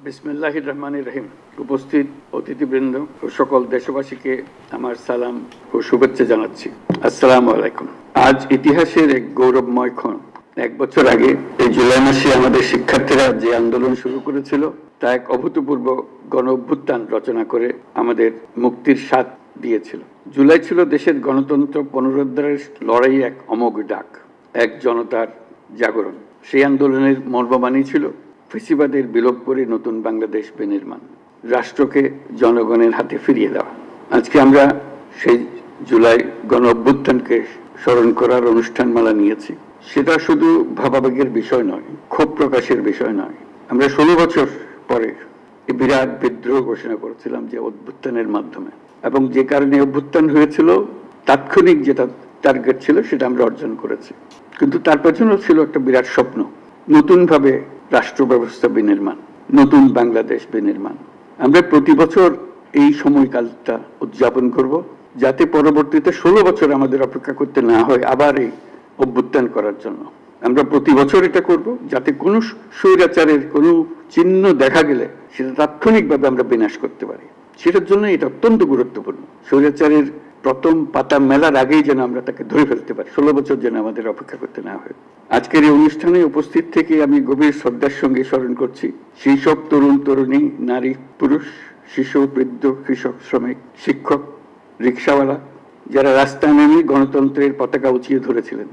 বিসমিল্লাহির রহমানির রহিম। উপস্থিত অতিথিবৃন্দ ও সকল দেশবাসীকে আমার সালাম ও শুভেচ্ছা জানাচ্ছি। আসসালামু আলাইকুম। আজ ইতিহাসের এক গৌরবময় ক্ষণ। 1 বছর আগে এই জুলাই মাসে আমাদের শিক্ষার্থীরা যে আন্দোলন শুরু করেছিল তা এক অভূতপূর্ব গণ অভ্যুত্থান রচনা করে আমাদের মুক্তির স্বাদ দিয়েছিল। জুলাই ছিল দেশের গণতন্ত্র পুনরুদ্ধারের লড়াই, এক অমোঘ ডাক, এক জনতার জাগরণ। সেই আন্দোলনের মর্মবাণী ছিল ফ্যাসিবাদের বিলোপ করে নতুন বাংলাদেশ বিনির্মাণ, রাষ্ট্রকে জনগণের হাতে ফিরিয়ে দেওয়া। আজকে আমরা সেই জুলাই গণ অভ্যুত্থানকে স্মরণ করার অনুষ্ঠানমালা নিয়েছি। সেটা শুধু ভাবাবেগের বিষয় নয়, ক্ষোভ প্রকাশের বিষয় নয়। আমরা 16 বছর পরে এই বিরাট বিদ্রোহ ঘোষণা করেছিলাম যে অভ্যুত্থানের মাধ্যমে, এবং যে কারণে অভ্যুত্থান হয়েছিল তাৎক্ষণিক যেটা টার্গেট ছিল সেটা আমরা অর্জন করেছি। কিন্তু তার পেছনেও ছিল একটা বিরাট স্বপ্ন, নতুনভাবে রাষ্ট্র ব্যবস্থা বিনির্মাণ, নতুন বাংলাদেশ বিনির্মাণ। আমরা প্রতি বছর এই সময়কালটা উদযাপন করব, যাতে পরবর্তীতে 16 বছর আমাদের অপেক্ষা করতে না হয় আবার এই অভ্যুত্থান করার জন্য। আমরা প্রতি বছর এটা করব, যাতে কোনো স্বৈরাচারের কোনো চিহ্ন দেখা গেলে সেটা তাৎক্ষণিকভাবে আমরা বিনাশ করতে পারি। সেটার জন্য এটা অত্যন্ত গুরুত্বপূর্ণ। স্বৈরাচারের প্রথম পাতা মেলার আগেই যেন আমরা তাকে ধরে ফেলতে পারি, 16 বছর যেন আমাদের অপেক্ষা করতে না হয়। আজকের এই অনুষ্ঠানে উপস্থিত থেকে আমি গভীর শ্রদ্ধার সঙ্গে স্মরণ করছি সেই সব তরুণ তরুণী, নারী পুরুষ, শিশু, বৃদ্ধ, কৃষক, শ্রমিক, শিক্ষক, রিক্সাওয়ালা, যারা রাস্তায় নেমে গণতন্ত্রের পতাকা উঁচিয়ে ধরেছিলেন,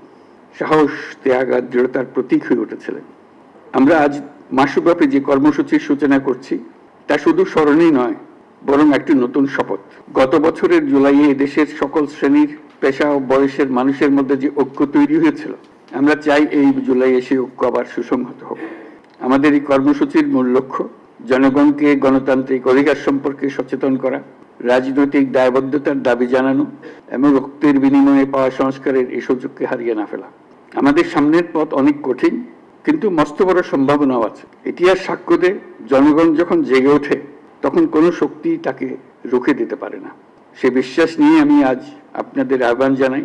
সাহস, ত্যাগ আর দৃঢ়তার প্রতীক হয়ে উঠেছিলেন। আমরা আজ মাসব্যাপী যে কর্মসূচির সূচনা করছি তা শুধু স্মরণই নয়, বরং একটি নতুন শপথ। গত বছরের জুলাইয়ে দেশের সকল শ্রেণীর, পেশা ও বয়সের মানুষের মধ্যে যে ঐক্য তৈরি হয়েছিল, আমরা চাই এই জুলাই এসে ঐক্য আবার সুসংহত হোক। আমাদের এই কর্মসূচির মূল লক্ষ্য জনগণকে গণতান্ত্রিক অধিকার সম্পর্কে সচেতন করা, রাজনৈতিক দায়বদ্ধতার দাবি জানানো এবং রক্তের বিনিময়ে পাওয়া সংস্কারের এই সুযোগকে হারিয়ে না ফেলা। আমাদের সামনের পথ অনেক কঠিন, কিন্তু মস্ত বড় সম্ভাবনাও আছে। ইতিহাস সাক্ষ্য দেয়, জনগণ যখন জেগে ওঠে তখন কোনো শক্তি তাকে রুখে দিতে পারে না। সে বিশ্বাস নিয়ে আমি আজ আপনাদের আহ্বান জানাই,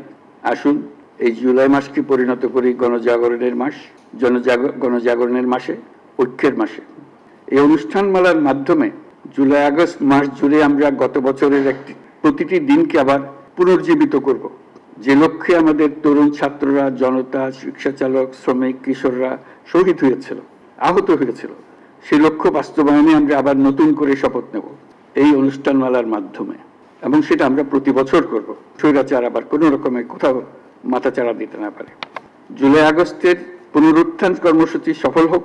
আসুন এই জুলাই মাসকে পরিণত করি গণজাগরণের মাস, গণজাগরণের মাসে, ঐক্যের মাসে। এই অনুষ্ঠানমালার মাধ্যমে জুলাই আগস্ট মাস জুড়ে আমরা গত বছরের প্রতিটি দিনকে আবার পুনর্জীবিত করব। যে লক্ষ্যে আমাদের তরুণ ছাত্ররা, জনতা, রিক্সা চালক, শ্রমিক, কিশোররা শহীদ হয়েছিল, আহত হয়েছিল, সেই লক্ষ্য বাস্তবায়নে আমরা আবার নতুন করে শপথ নেব এই অনুষ্ঠানমালার মাধ্যমে, এবং সেটা আমরা প্রতি বছর করব। স্বৈরাচার আবার কোনো রকমের কোথাও মাথাচাড়া দিতে না পারে। জুলাই আগস্টের পুনরুত্থান কর্মসূচি সফল হোক,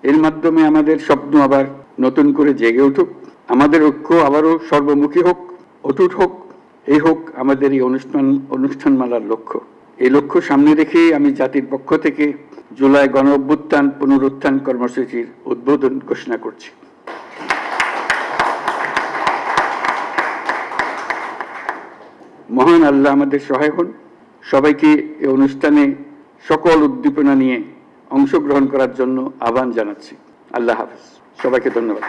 এর মাধ্যমে আমাদের স্বপ্ন আবার নতুন করে জেগে উঠুক, আমাদের ঐক্য আবারও সর্বমুখী হোক, অটুট হোক। এই হোক আমাদের এই অনুষ্ঠানমালার লক্ষ্য। এই লক্ষ্য সামনে রেখে আমি জাতির পক্ষ থেকে জুলাই গণ অভ্যুত্থান পুনরুত্থান কর্মসূচির উদ্বোধন ঘোষণা করছি। মহান আল্লাহ আমাদের সহায় হন। সবাইকে এই অনুষ্ঠানে সকল উদ্দীপনা নিয়ে অংশগ্রহণ করার জন্য আহ্বান জানাচ্ছি। আল্লাহ হাফেজ, সবাইকে ধন্যবাদ।